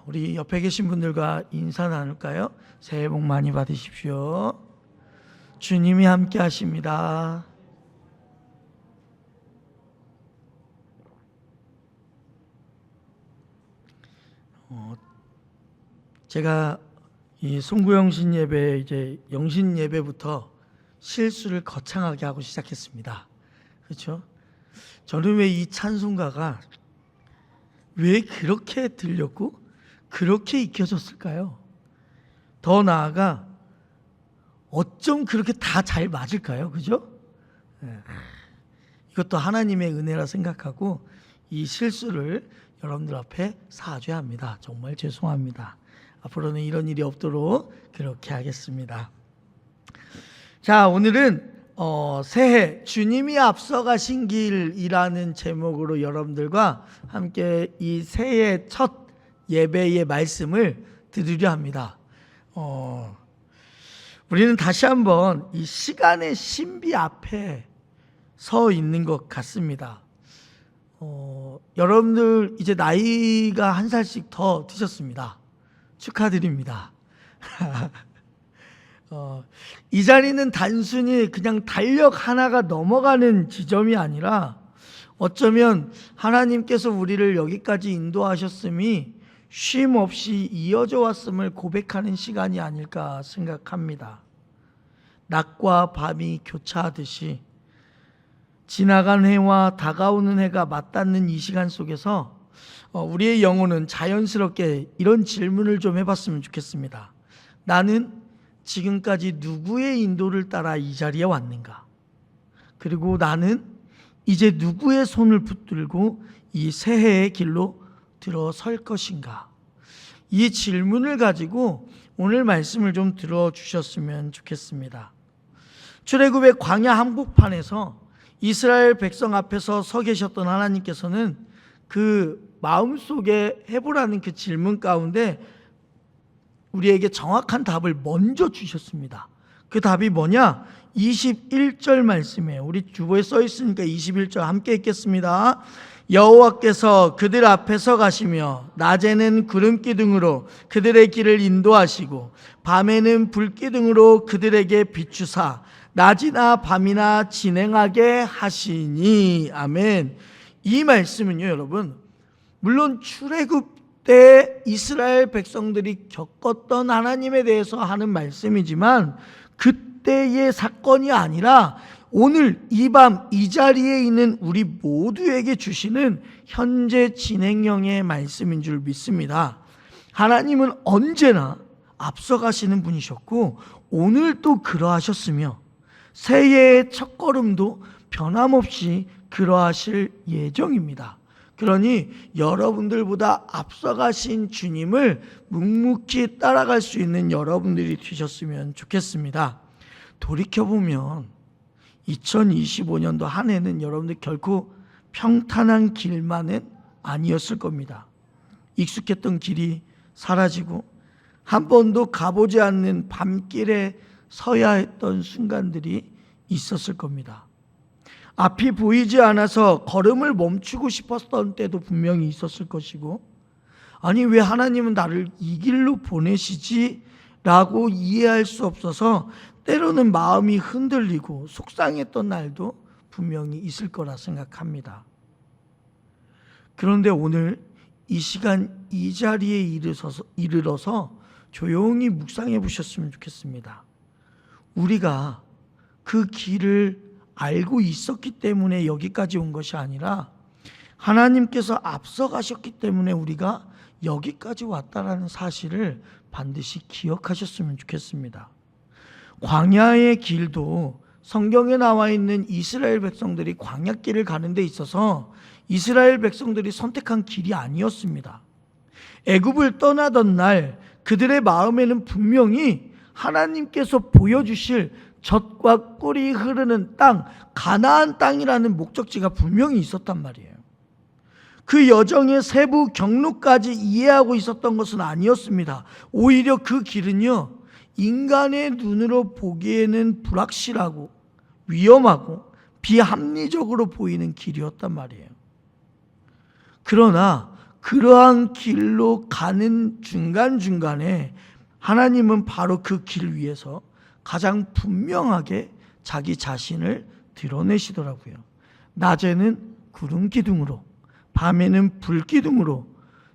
우리 옆에 계신 분들과 인사 나눌까요? 새해 복 많이 받으십시오. 주님이 함께 하십니다. 제가 이 송구영신 예배, 이제 영신 예배부터 실수를 거창하게 하고 시작했습니다. 그렇죠? 저는 왜 이 찬송가가 왜 그렇게 들렸고 그렇게 익혀졌을까요? 더 나아가 어쩜 그렇게 다 잘 맞을까요? 그죠? 이것도 하나님의 은혜라 생각하고 이 실수를 여러분들 앞에 사죄해야 합니다. 정말 죄송합니다. 앞으로는 이런 일이 없도록 그렇게 하겠습니다. 자, 오늘은 새해 주님이 앞서가신 길이라는 제목으로 여러분들과 함께 이 새해 첫 예배의 말씀을 들으려 합니다. 우리는 다시 한번 이 시간의 신비 앞에 서 있는 것 같습니다. 여러분들 이제 나이가 한 살씩 더 드셨습니다. 축하드립니다. 이 자리는 단순히 그냥 달력 하나가 넘어가는 지점이 아니라 어쩌면 하나님께서 우리를 여기까지 인도하셨음이 쉼 없이 이어져 왔음을 고백하는 시간이 아닐까 생각합니다. 낮과 밤이 교차하듯이 지나간 해와 다가오는 해가 맞닿는 이 시간 속에서 우리의 영혼은 자연스럽게 이런 질문을 좀 해봤으면 좋겠습니다. 나는 지금까지 누구의 인도를 따라 이 자리에 왔는가? 그리고 나는 이제 누구의 손을 붙들고 이 새해의 길로 들어설 것인가? 이 질문을 가지고 오늘 말씀을 좀 들어주셨으면 좋겠습니다. 출애굽의 광야 한복판에서 이스라엘 백성 앞에서 서 계셨던 하나님께서는 그 마음속에 해보라는 그 질문 가운데 우리에게 정확한 답을 먼저 주셨습니다. 그 답이 뭐냐? 21절 말씀이에요. 우리 주보에 써 있으니까 21절 함께 읽겠습니다. 여호와께서 그들 앞에서 가시며 낮에는 구름기둥으로 그들의 길을 인도하시고 밤에는 불기둥으로 그들에게 비추사 낮이나 밤이나 진행하게 하시니. 아멘. 이 말씀은요, 여러분, 물론 출애굽 때 이스라엘 백성들이 겪었던 하나님에 대해서 하는 말씀이지만 그때의 사건이 아니라 오늘 이 밤 이 자리에 있는 우리 모두에게 주시는 현재 진행형의 말씀인 줄 믿습니다. 하나님은 언제나 앞서가시는 분이셨고 오늘도 그러하셨으며 새해의 첫걸음도 변함없이 그러하실 예정입니다. 그러니 여러분들보다 앞서가신 주님을 묵묵히 따라갈 수 있는 여러분들이 되셨으면 좋겠습니다. 돌이켜보면 2025년도 한 해는 여러분들 결코 평탄한 길만은 아니었을 겁니다. 익숙했던 길이 사라지고 한 번도 가보지 않는 밤길에 서야 했던 순간들이 있었을 겁니다. 앞이 보이지 않아서 걸음을 멈추고 싶었던 때도 분명히 있었을 것이고, 아니 왜 하나님은 나를 이 길로 보내시지? 라고 이해할 수 없어서 때로는 마음이 흔들리고 속상했던 날도 분명히 있을 거라 생각합니다. 그런데 오늘 이 시간 이 자리에 이르러서 조용히 묵상해 보셨으면 좋겠습니다. 우리가 그 길을 알고 있었기 때문에 여기까지 온 것이 아니라 하나님께서 앞서가셨기 때문에 우리가 여기까지 왔다라는 사실을 반드시 기억하셨으면 좋겠습니다. 광야의 길도 성경에 나와 있는 이스라엘 백성들이 광야길을 가는 데 있어서 이스라엘 백성들이 선택한 길이 아니었습니다. 애굽을 떠나던 날 그들의 마음에는 분명히 하나님께서 보여주실 젖과 꿀이 흐르는 땅, 가나안 땅이라는 목적지가 분명히 있었단 말이에요. 그 여정의 세부 경로까지 이해하고 있었던 것은 아니었습니다. 오히려 그 길은요, 인간의 눈으로 보기에는 불확실하고 위험하고 비합리적으로 보이는 길이었단 말이에요. 그러나 그러한 길로 가는 중간중간에 하나님은 바로 그 길 위에서 가장 분명하게 자기 자신을 드러내시더라고요. 낮에는 구름 기둥으로, 밤에는 불 기둥으로,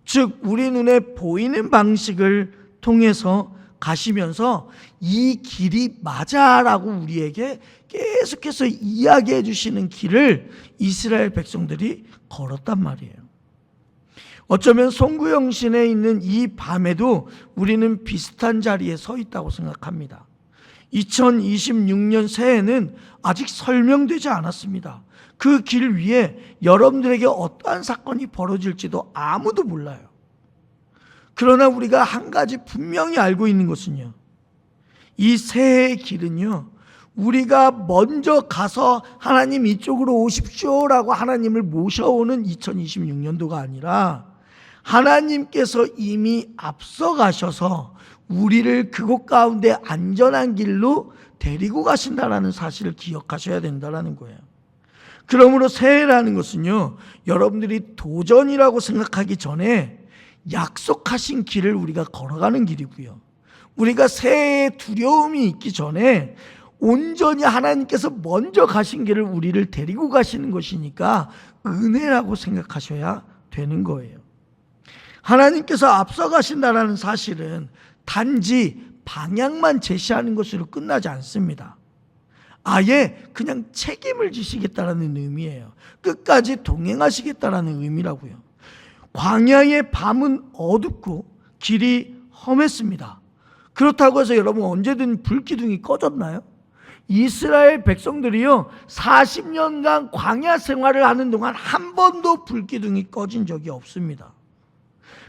즉 우리 눈에 보이는 방식을 통해서 가시면서 이 길이 맞아라고 우리에게 계속해서 이야기해 주시는 길을 이스라엘 백성들이 걸었단 말이에요. 어쩌면 송구영신에 있는 이 밤에도 우리는 비슷한 자리에 서 있다고 생각합니다. 2026년 새해는 아직 설명되지 않았습니다. 그 길 위에 여러분들에게 어떠한 사건이 벌어질지도 아무도 몰라요. 그러나 우리가 한 가지 분명히 알고 있는 것은요, 이 새해의 길은요, 우리가 먼저 가서 하나님 이쪽으로 오십시오라고 하나님을 모셔오는 2026년도가 아니라 하나님께서 이미 앞서 가셔서 우리를 그곳 가운데 안전한 길로 데리고 가신다라는 사실을 기억하셔야 된다는 거예요. 그러므로 새해라는 것은요, 여러분들이 도전이라고 생각하기 전에 약속하신 길을 우리가 걸어가는 길이고요, 우리가 새해에 두려움이 있기 전에 온전히 하나님께서 먼저 가신 길을 우리를 데리고 가시는 것이니까 은혜라고 생각하셔야 되는 거예요. 하나님께서 앞서 가신다는 사실은 단지 방향만 제시하는 것으로 끝나지 않습니다. 아예 그냥 책임을 지시겠다라는 의미예요. 끝까지 동행하시겠다라는 의미라고요. 광야의 밤은 어둡고 길이 험했습니다. 그렇다고 해서 여러분 언제든 불기둥이 꺼졌나요? 이스라엘 백성들이요 40년간 광야 생활을 하는 동안 한 번도 불기둥이 꺼진 적이 없습니다.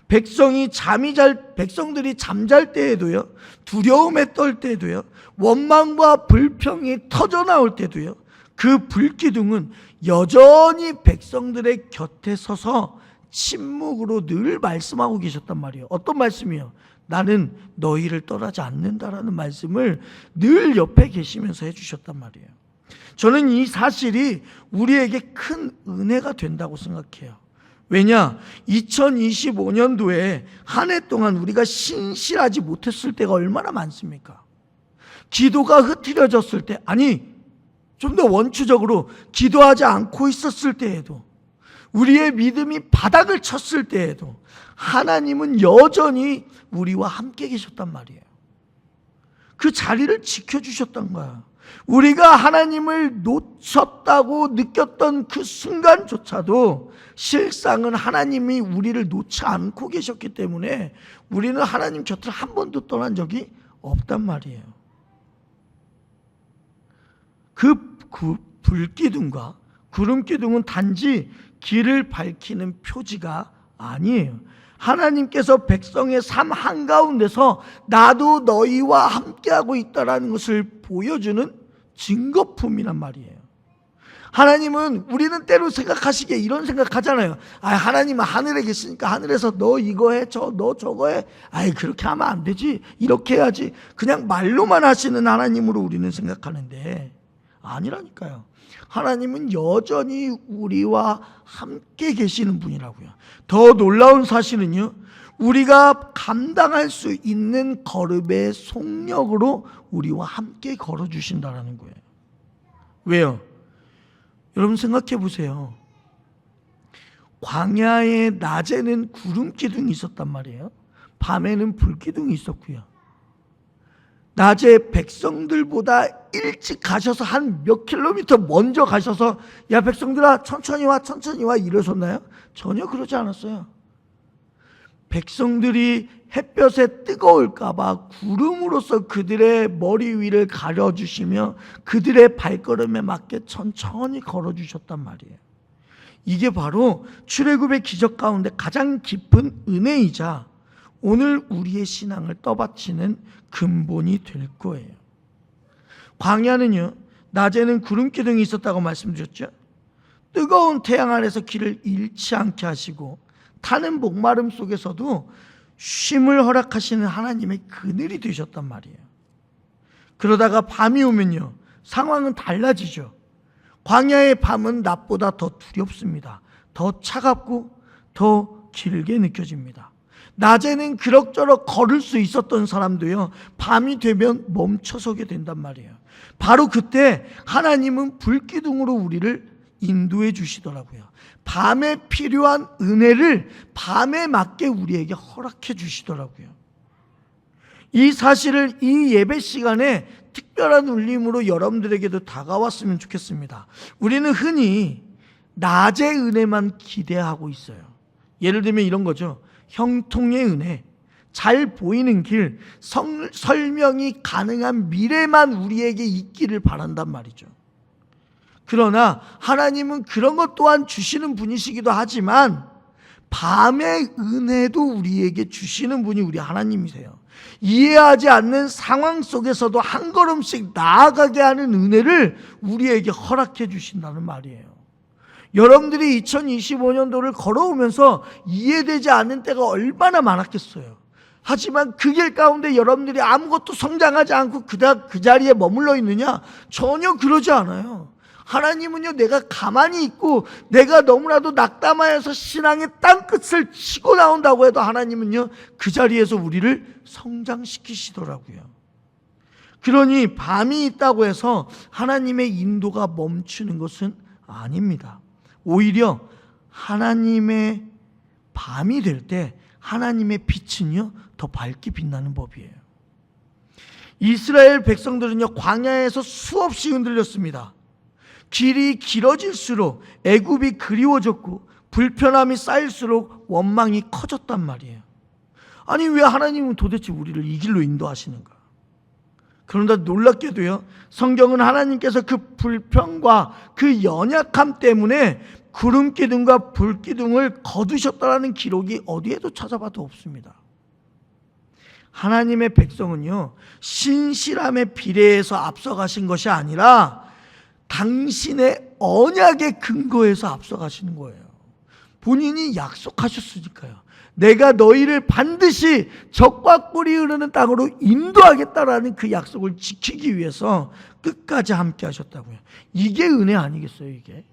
백성들이 잠잘 때에도요, 두려움에 떨 때에도요, 원망과 불평이 터져 나올 때도요, 그 불기둥은 여전히 백성들의 곁에 서서 침묵으로 늘 말씀하고 계셨단 말이에요. 어떤 말씀이요? 나는 너희를 떠나지 않는다라는 말씀을 늘 옆에 계시면서 해주셨단 말이에요. 저는 이 사실이 우리에게 큰 은혜가 된다고 생각해요. 왜냐? 2025년도에 한 해 동안 우리가 신실하지 못했을 때가 얼마나 많습니까? 기도가 흐트러졌을 때, 아니 좀 더 원추적으로 기도하지 않고 있었을 때에도, 우리의 믿음이 바닥을 쳤을 때에도 하나님은 여전히 우리와 함께 계셨단 말이에요. 그 자리를 지켜주셨던 거야. 우리가 하나님을 놓쳤다고 느꼈던 그 순간조차도 실상은 하나님이 우리를 놓지 않고 계셨기 때문에 우리는 하나님 곁을 한 번도 떠난 적이 없단 말이에요. 그 불기둥과 구름기둥은 단지 길을 밝히는 표지가 아니에요. 하나님께서 백성의 삶 한가운데서 나도 너희와 함께하고 있다는 것을 보여주는 증거품이란 말이에요. 하나님은, 우리는 때로 생각하시기에 이런 생각하잖아요. 하나님은 하늘에 계시니까 하늘에서 너 이거 해, 너 저거 해. 그렇게 하면 안 되지, 이렇게 해야지. 그냥 말로만 하시는 하나님으로 우리는 생각하는데 아니라니까요. 하나님은 여전히 우리와 함께 계시는 분이라고요. 더 놀라운 사실은요, 우리가 감당할 수 있는 걸음의 속력으로 우리와 함께 걸어주신다는 거예요. 왜요? 여러분 생각해 보세요. 광야의 낮에는 구름 기둥이 있었단 말이에요. 밤에는 불 기둥이 있었고요. 낮에 백성들보다 일찍 가셔서 한 몇 킬로미터 먼저 가셔서 야 백성들아 천천히 와 이러셨나요? 전혀 그러지 않았어요. 백성들이 햇볕에 뜨거울까 봐 구름으로써 그들의 머리 위를 가려주시며 그들의 발걸음에 맞게 천천히 걸어주셨단 말이에요. 이게 바로 출애굽의 기적 가운데 가장 깊은 은혜이자 오늘 우리의 신앙을 떠받치는 근본이 될 거예요. 광야는요, 낮에는 구름 기둥이 있었다고 말씀드렸죠. 뜨거운 태양 아래서 길을 잃지 않게 하시고 타는 목마름 속에서도 쉼을 허락하시는 하나님의 그늘이 되셨단 말이에요. 그러다가 밤이 오면요, 상황은 달라지죠. 광야의 밤은 낮보다 더 두렵습니다. 더 차갑고 더 길게 느껴집니다. 낮에는 그럭저럭 걸을 수 있었던 사람도요, 밤이 되면 멈춰서게 된단 말이에요. 바로 그때 하나님은 불기둥으로 우리를 인도해 주시더라고요. 밤에 필요한 은혜를 밤에 맞게 우리에게 허락해 주시더라고요. 이 사실을 이 예배 시간에 특별한 울림으로 여러분들에게도 다가왔으면 좋겠습니다. 우리는 흔히 낮의 은혜만 기대하고 있어요. 예를 들면 이런 거죠. 형통의 은혜, 잘 보이는 길, 설명이 가능한 미래만 우리에게 있기를 바란단 말이죠. 그러나 하나님은 그런 것 또한 주시는 분이시기도 하지만 밤의 은혜도 우리에게 주시는 분이 우리 하나님이세요. 이해하지 않는 상황 속에서도 한 걸음씩 나아가게 하는 은혜를 우리에게 허락해 주신다는 말이에요. 여러분들이 2025년도를 걸어오면서 이해되지 않는 때가 얼마나 많았겠어요. 하지만 그 길 가운데 여러분들이 아무것도 성장하지 않고 그 자리에 머물러 있느냐? 전혀 그러지 않아요. 하나님은요, 내가 가만히 있고 내가 너무나도 낙담하여서 신앙의 땅끝을 치고 나온다고 해도 하나님은요, 그 자리에서 우리를 성장시키시더라고요. 그러니 밤이 있다고 해서 하나님의 인도가 멈추는 것은 아닙니다. 오히려 하나님의 밤이 될 때 하나님의 빛은요, 더 밝게 빛나는 법이에요. 이스라엘 백성들은요, 광야에서 수없이 흔들렸습니다. 길이 길어질수록 애굽이 그리워졌고 불편함이 쌓일수록 원망이 커졌단 말이에요. 아니, 왜 하나님은 도대체 우리를 이 길로 인도하시는가? 그런데 놀랍게도요, 성경은 하나님께서 그 불평과 그 연약함 때문에 구름기둥과 불기둥을 거두셨다라는 기록이 어디에도 찾아봐도 없습니다. 하나님의 백성은요, 신실함에 비례해서 앞서가신 것이 아니라 당신의 언약의 근거에서 앞서가시는 거예요. 본인이 약속하셨으니까요. 내가 너희를 반드시 적과 꿀이 흐르는 땅으로 인도하겠다라는 그 약속을 지키기 위해서 끝까지 함께 하셨다고요. 이게 은혜 아니겠어요, 이게?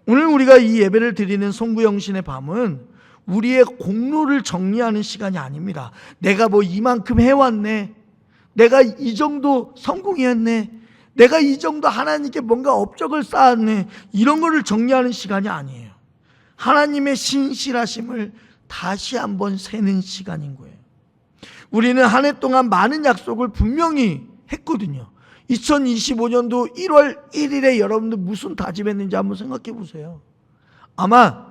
오늘 우리가 이 예배를 드리는 송구영신의 밤은 우리의 공로를 정리하는 시간이 아닙니다. 내가 뭐 이만큼 해왔네, 내가 이 정도 성공했네, 내가 이 정도 하나님께 뭔가 업적을 쌓았네, 이런 거를 정리하는 시간이 아니에요. 하나님의 신실하심을 다시 한번 세는 시간인 거예요. 우리는 한 해 동안 많은 약속을 분명히 했거든요. 2025년도 1월 1일에 여러분들 무슨 다짐했는지 한번 생각해 보세요. 아마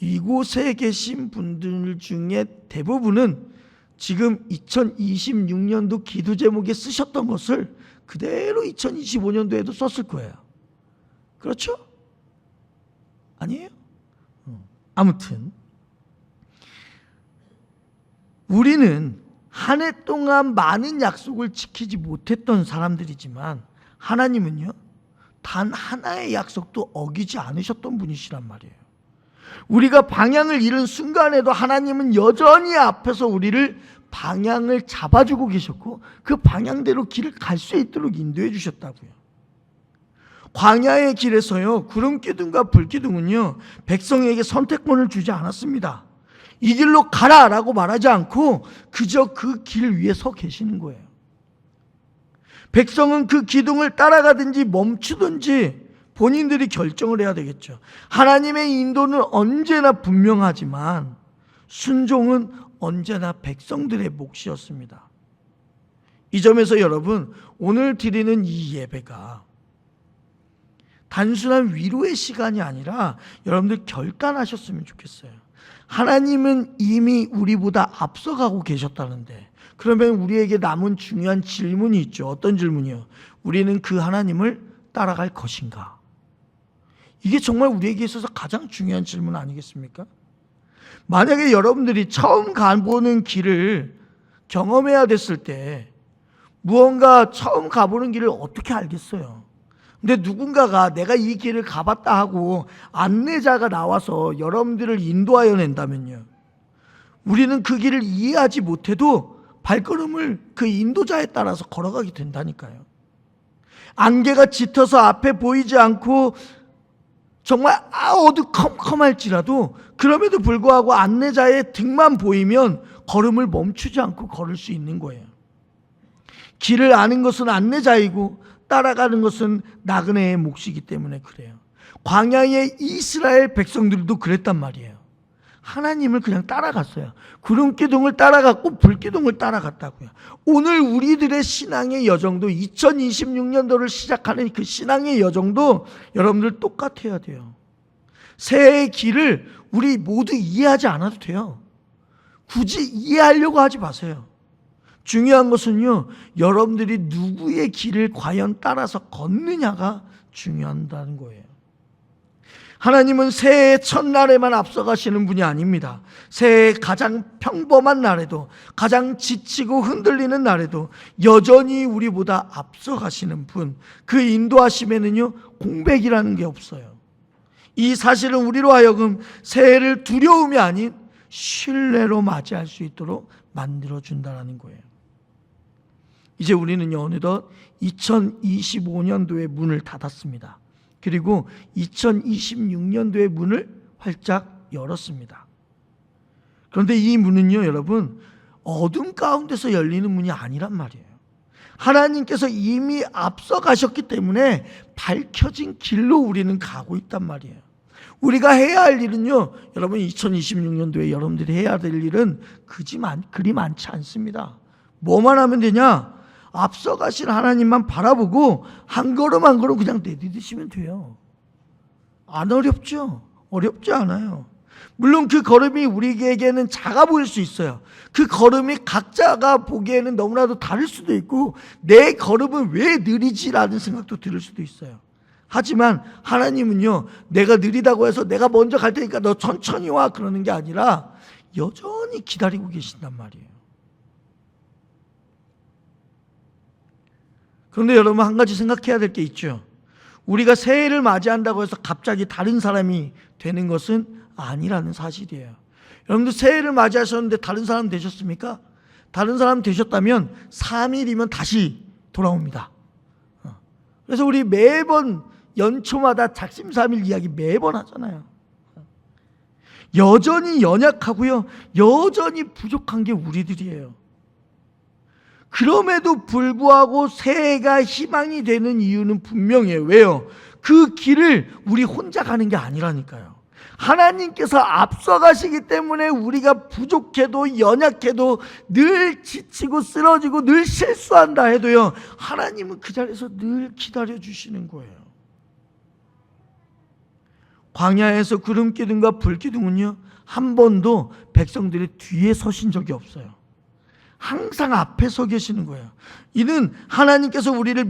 이곳에 계신 분들 중에 대부분은 지금 2026년도 기도 제목에 쓰셨던 것을 그대로 2025년도에도 썼을 거예요. 그렇죠? 아니에요? 아무튼 우리는 한 해 동안 많은 약속을 지키지 못했던 사람들이지만 하나님은요, 단 하나의 약속도 어기지 않으셨던 분이시란 말이에요. 우리가 방향을 잃은 순간에도 하나님은 여전히 앞에서 우리를 방향을 잡아주고 계셨고 그 방향대로 길을 갈 수 있도록 인도해 주셨다고요. 광야의 길에서요, 구름기둥과 불기둥은요, 백성에게 선택권을 주지 않았습니다. 이 길로 가라라고 말하지 않고 그저 그 길 위에 서 계시는 거예요. 백성은 그 기둥을 따라가든지 멈추든지 본인들이 결정을 해야 되겠죠. 하나님의 인도는 언제나 분명하지만 순종은 언제나 백성들의 몫이었습니다. 이 점에서 여러분, 오늘 드리는 이 예배가 단순한 위로의 시간이 아니라 여러분들 결단하셨으면 좋겠어요. 하나님은 이미 우리보다 앞서가고 계셨다는데, 그러면 우리에게 남은 중요한 질문이 있죠. 어떤 질문이요? 우리는 그 하나님을 따라갈 것인가? 이게 정말 우리에게 있어서 가장 중요한 질문 아니겠습니까? 만약에 여러분들이 처음 가보는 길을 경험해야 됐을 때 무언가 처음 가보는 길을 어떻게 알겠어요? 근데 누군가가 내가 이 길을 가봤다 하고 안내자가 나와서 여러분들을 인도하여 낸다면요, 우리는 그 길을 이해하지 못해도 발걸음을 그 인도자에 따라서 걸어가게 된다니까요. 안개가 짙어서 앞에 보이지 않고 정말 어두컴컴할지라도 그럼에도 불구하고 안내자의 등만 보이면 걸음을 멈추지 않고 걸을 수 있는 거예요. 길을 아는 것은 안내자이고 따라가는 것은 나그네의 몫이기 때문에 그래요. 광야의 이스라엘 백성들도 그랬단 말이에요. 하나님을 그냥 따라갔어요. 구름기둥을 따라갔고 불기둥을 따라갔다고요. 오늘 우리들의 신앙의 여정도 2026년도를 시작하는 그 신앙의 여정도 여러분들 똑같아야 돼요. 새해의 길을 우리 모두 이해하지 않아도 돼요. 굳이 이해하려고 하지 마세요. 중요한 것은요, 여러분들이 누구의 길을 과연 따라서 걷느냐가 중요하다는 거예요. 하나님은 새해의 첫날에만 앞서가시는 분이 아닙니다. 새해의 가장 평범한 날에도, 가장 지치고 흔들리는 날에도 여전히 우리보다 앞서가시는 분, 그 인도하심에는요 공백이라는 게 없어요. 이 사실은 우리로 하여금 새해를 두려움이 아닌 신뢰로 맞이할 수 있도록 만들어준다는 거예요. 이제 우리는요 어느덧 2025년도의 문을 닫았습니다. 그리고 2026년도의 문을 활짝 열었습니다. 그런데 이 문은요 여러분 어둠 가운데서 열리는 문이 아니란 말이에요. 하나님께서 이미 앞서 가셨기 때문에 밝혀진 길로 우리는 가고 있단 말이에요. 우리가 해야 할 일은요 여러분 2026년도에 여러분들이 해야 될 일은 그리 많지 않습니다. 뭐만 하면 되냐? 앞서 가신 하나님만 바라보고 한 걸음 한 걸음 그냥 내디디시면 돼요. 안 어렵죠? 어렵지 않아요. 물론 그 걸음이 우리에게는 작아 보일 수 있어요. 그 걸음이 각자가 보기에는 너무나도 다를 수도 있고 내 걸음은 왜 느리지라는 생각도 들 수도 있어요. 하지만 하나님은요 내가 느리다고 해서 내가 먼저 갈 테니까 너 천천히 와 그러는 게 아니라 여전히 기다리고 계신단 말이에요. 그런데 여러분 한 가지 생각해야 될 게 있죠. 우리가 새해를 맞이한다고 해서 갑자기 다른 사람이 되는 것은 아니라는 사실이에요. 여러분들 새해를 맞이하셨는데 다른 사람 되셨습니까? 다른 사람 되셨다면 3일이면 다시 돌아옵니다. 그래서 우리 매번 연초마다 작심삼일 이야기 매번 하잖아요. 여전히 연약하고요. 여전히 부족한 게 우리들이에요. 그럼에도 불구하고 새해가 희망이 되는 이유는 분명해요. 왜요? 그 길을 우리 혼자 가는 게 아니라니까요. 하나님께서 앞서가시기 때문에 우리가 부족해도 연약해도 늘 지치고 쓰러지고 늘 실수한다 해도요 하나님은 그 자리에서 늘 기다려주시는 거예요. 광야에서 구름기둥과 불기둥은요 한 번도 백성들의 뒤에 서신 적이 없어요. 항상 앞에 서 계시는 거예요. 이는 하나님께서 우리를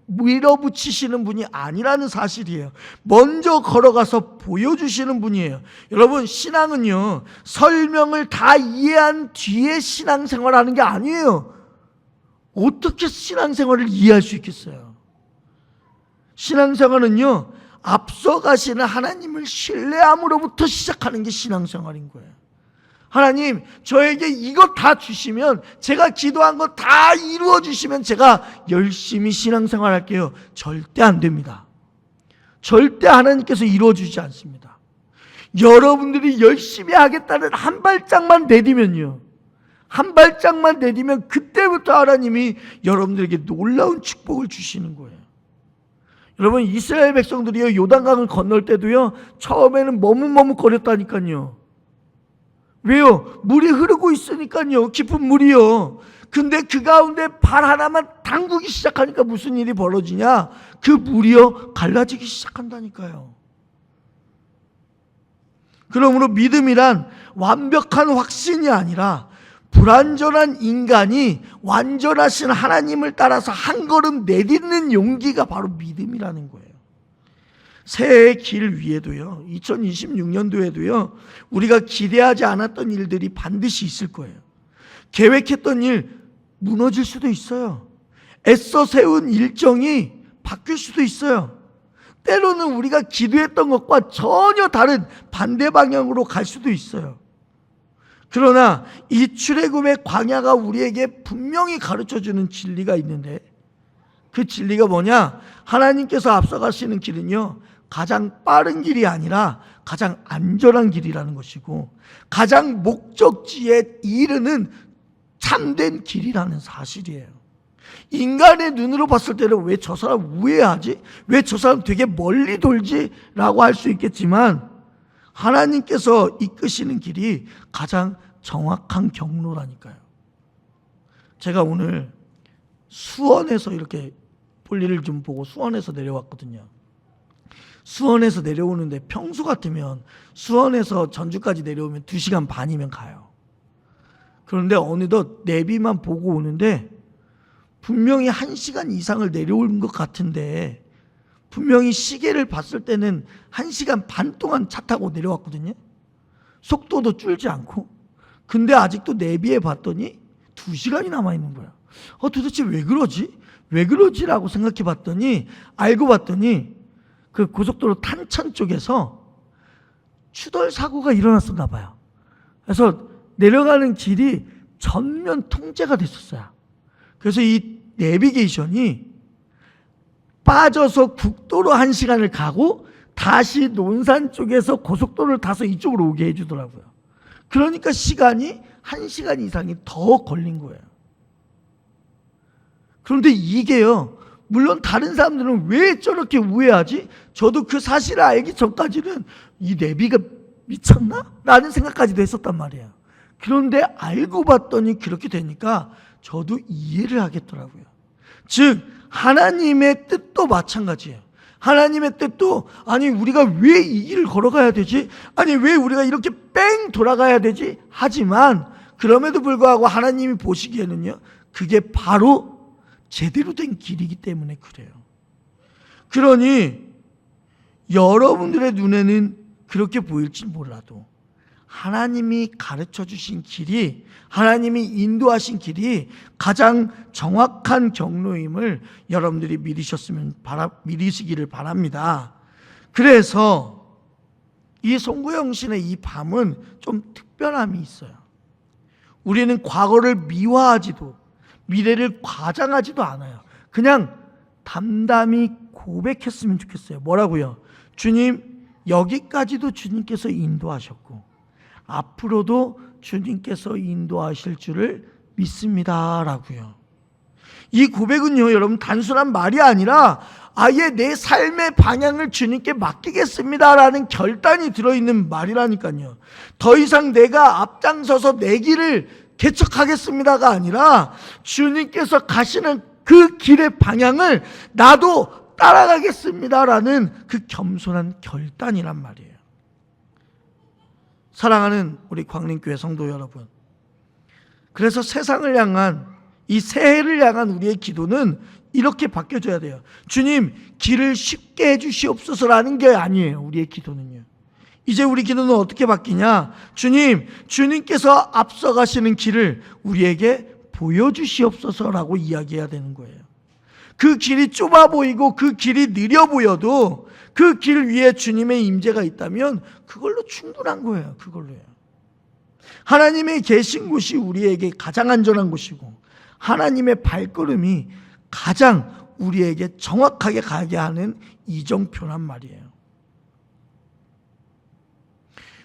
밀어붙이시는 분이 아니라는 사실이에요. 먼저 걸어가서 보여주시는 분이에요. 여러분 신앙은요 설명을 다 이해한 뒤에 신앙생활하는 게 아니에요. 어떻게 신앙생활을 이해할 수 있겠어요? 신앙생활은요 앞서 가시는 하나님을 신뢰함으로부터 시작하는 게 신앙생활인 거예요. 하나님 저에게 이것 다 주시면 제가 기도한 거 다 이루어 주시면 제가 열심히 신앙생활 할게요. 절대 안 됩니다. 절대 하나님께서 이루어 주지 않습니다. 여러분들이 열심히 하겠다는 한 발짝만 내디면요 한 발짝만 내디면 그때부터 하나님이 여러분들에게 놀라운 축복을 주시는 거예요. 여러분 이스라엘 백성들이요 요단강을 건널 때도요 처음에는 머뭇머뭇거렸다니까요. 왜요? 물이 흐르고 있으니까요. 깊은 물이요. 근데 그 가운데 발 하나만 담그기 시작하니까 무슨 일이 벌어지냐? 그 물이요 갈라지기 시작한다니까요. 그러므로 믿음이란 완벽한 확신이 아니라 불완전한 인간이 완전하신 하나님을 따라서 한 걸음 내딛는 용기가 바로 믿음이라는 거예요. 새해의 길 위에도요 2026년도에도요 우리가 기대하지 않았던 일들이 반드시 있을 거예요. 계획했던 일 무너질 수도 있어요. 애써 세운 일정이 바뀔 수도 있어요. 때로는 우리가 기도했던 것과 전혀 다른 반대 방향으로 갈 수도 있어요. 그러나 이 출애굽의 광야가 우리에게 분명히 가르쳐주는 진리가 있는데 그 진리가 뭐냐? 하나님께서 앞서가시는 길은요 가장 빠른 길이 아니라 가장 안전한 길이라는 것이고, 가장 목적지에 이르는 참된 길이라는 사실이에요. 인간의 눈으로 봤을 때는 왜 저 사람 우회하지? 왜 저 사람 되게 멀리 돌지? 라고 할 수 있겠지만, 하나님께서 이끄시는 길이 가장 정확한 경로라니까요. 제가 오늘 수원에서 이렇게 볼일을 좀 보고 수원에서 내려왔거든요. 수원에서 내려오는데 평소 같으면 수원에서 전주까지 내려오면 2시간 반이면 가요. 그런데 어느덧 내비만 보고 오는데 분명히 1시간 이상을 내려오는 것 같은데, 분명히 시계를 봤을 때는 1시간 반 동안 차 타고 내려왔거든요. 속도도 줄지 않고. 근데 아직도 내비에 봤더니 2시간이 남아있는 거야. 도대체 왜 그러지? 왜 그러지라고 생각해 봤더니, 알고 봤더니 그 고속도로 탄천 쪽에서 추돌 사고가 일어났었나 봐요. 그래서 내려가는 길이 전면 통제가 됐었어요. 그래서 이 내비게이션이 빠져서 국도로 1시간을 가고 다시 논산 쪽에서 고속도로를 타서 이쪽으로 오게 해주더라고요. 그러니까 시간이 1시간 이상이 더 걸린 거예요. 그런데 이게요, 물론 다른 사람들은 왜 저렇게 우회하지? 저도 그 사실을 알기 전까지는 이 내비가 미쳤나? 라는 생각까지도 했었단 말이에요. 그런데 알고 봤더니 그렇게 되니까 저도 이해를 하겠더라고요. 즉 하나님의 뜻도 마찬가지예요. 하나님의 뜻도, 아니 우리가 왜 이 길을 걸어가야 되지? 아니 왜 우리가 이렇게 뺑 돌아가야 되지? 하지만 그럼에도 불구하고 하나님이 보시기에는요, 그게 바로 제대로 된 길이기 때문에 그래요. 그러니 여러분들의 눈에는 그렇게 보일지 몰라도 하나님이 가르쳐 주신 길이, 하나님이 인도하신 길이 가장 정확한 경로임을 여러분들이 믿으시기를 바랍니다. 그래서 이 송구영 신의 이 밤은 좀 특별함이 있어요. 우리는 과거를 미화하지도 미래를 과장하지도 않아요. 그냥 담담히 고백했으면 좋겠어요. 뭐라고요? 주님, 여기까지도 주님께서 인도하셨고 앞으로도 주님께서 인도하실 줄을 믿습니다 라고요. 이 고백은요, 여러분 단순한 말이 아니라 아예 내 삶의 방향을 주님께 맡기겠습니다 라는 결단이 들어있는 말이라니까요. 더 이상 내가 앞장서서 내 길을 개척하겠습니다가 아니라 주님께서 가시는 그 길의 방향을 나도 따라가겠습니다라는 그 겸손한 결단이란 말이에요. 사랑하는 우리 광림교회 성도 여러분, 그래서 세상을 향한, 이 새해를 향한 우리의 기도는 이렇게 바뀌어져야 돼요. 주님, 길을 쉽게 해주시옵소서라는 게 아니에요. 우리의 기도는요. 이제 우리 기도는 어떻게 바뀌냐? 주님, 주님께서 앞서가시는 길을 우리에게 보여주시옵소서라고 이야기해야 되는 거예요. 그 길이 좁아 보이고 그 길이 느려 보여도 그 길 위에 주님의 임재가 있다면 그걸로 충분한 거예요. 그걸로요. 하나님의 계신 곳이 우리에게 가장 안전한 곳이고 하나님의 발걸음이 가장 우리에게 정확하게 가게 하는 이정표란 말이에요.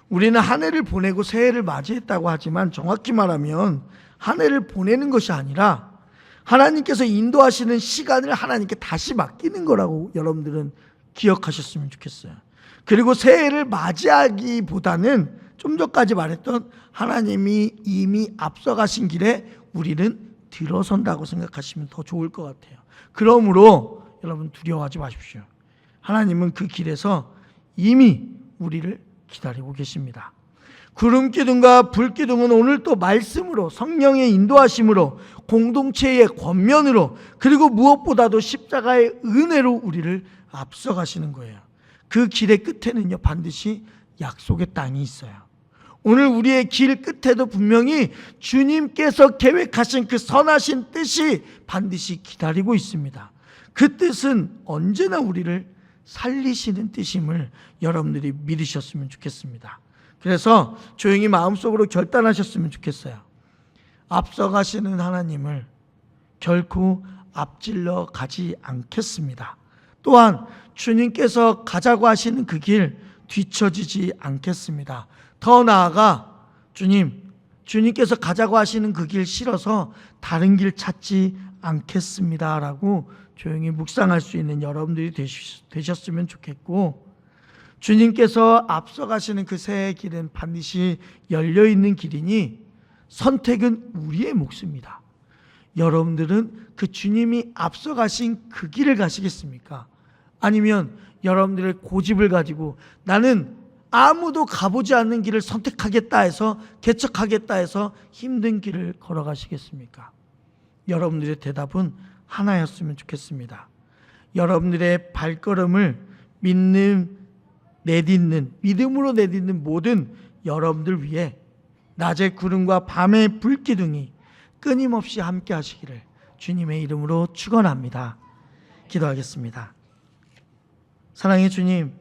우리는 한 해를 보내고 새해를 맞이했다고 하지만 정확히 말하면 한 해를 보내는 것이 아니라 하나님께서 인도하시는 시간을 하나님께 다시 맡기는 거라고 여러분들은 기억하셨으면 좋겠어요. 그리고 새해를 맞이하기보다는 좀 전까지 말했던 하나님이 이미 앞서가신 길에 우리는 들어선다고 생각하시면 더 좋을 것 같아요. 그러므로 여러분 두려워하지 마십시오. 하나님은 그 길에서 이미 우리를 기다리고 계십니다. 구름기둥과 불기둥은 오늘 또 말씀으로, 성령의 인도하심으로, 공동체의 권면으로, 그리고 무엇보다도 십자가의 은혜로 우리를 앞서가시는 거예요. 그 길의 끝에는요, 반드시 약속의 땅이 있어요. 오늘 우리의 길 끝에도 분명히 주님께서 계획하신 그 선하신 뜻이 반드시 기다리고 있습니다. 그 뜻은 언제나 우리를 살리시는 뜻임을 여러분들이 믿으셨으면 좋겠습니다. 그래서 조용히 마음속으로 결단하셨으면 좋겠어요. 앞서가시는 하나님을 결코 앞질러 가지 않겠습니다. 또한 주님께서 가자고 하시는 그 길 뒤처지지 않겠습니다. 더 나아가 주님께서 가자고 하시는 그 길 싫어서 다른 길 찾지 않겠습니다 라고 조용히 묵상할 수 있는 여러분들이 되셨으면 좋겠고, 주님께서 앞서가시는 그 새 길은 반드시 열려있는 길이니 선택은 우리의 몫입니다. 여러분들은 그 주님이 앞서가신 그 길을 가시겠습니까? 아니면 여러분들의 고집을 가지고 나는 아무도 가보지 않는 길을 선택하겠다 해서, 개척하겠다 해서 힘든 길을 걸어가시겠습니까? 여러분들의 대답은 하나였으면 좋겠습니다. 여러분들의 발걸음을 믿음으로 내딛는 모든 여러분들 위해 낮의 구름과 밤의 불기둥이 끊임없이 함께 하시기를 주님의 이름으로 축원합니다. 기도하겠습니다. 사랑의 주님,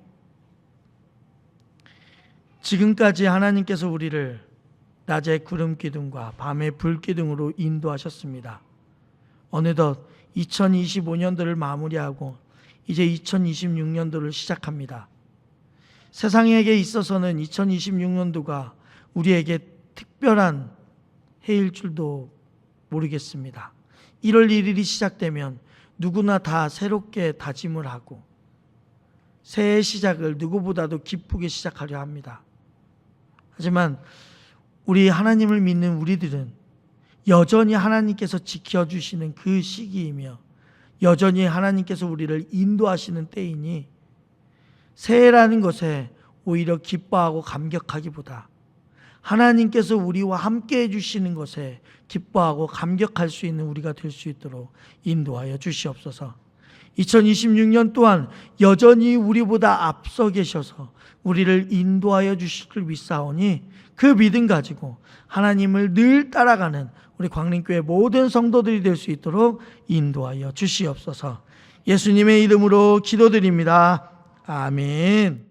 지금까지 하나님께서 우리를 낮의 구름 기둥과 밤의 불 기둥으로 인도하셨습니다. 어느덧 2025년도를 마무리하고 이제 2026년도를 시작합니다. 세상에게 있어서는 2026년도가 우리에게 특별한 해일 줄도 모르겠습니다. 1월 1일이 시작되면 누구나 다 새롭게 다짐을 하고 새해 시작을 누구보다도 기쁘게 시작하려 합니다. 하지만 우리 하나님을 믿는 우리들은 여전히 하나님께서 지켜주시는 그 시기이며 여전히 하나님께서 우리를 인도하시는 때이니 새해라는 것에 오히려 기뻐하고 감격하기보다 하나님께서 우리와 함께 해주시는 것에 기뻐하고 감격할 수 있는 우리가 될 수 있도록 인도하여 주시옵소서. 2026년 또한 여전히 우리보다 앞서 계셔서 우리를 인도하여 주실 줄 믿사오니 그 믿음 가지고 하나님을 늘 따라가는 우리 광림교회 모든 성도들이 될 수 있도록 인도하여 주시옵소서. 예수님의 이름으로 기도드립니다. 아멘.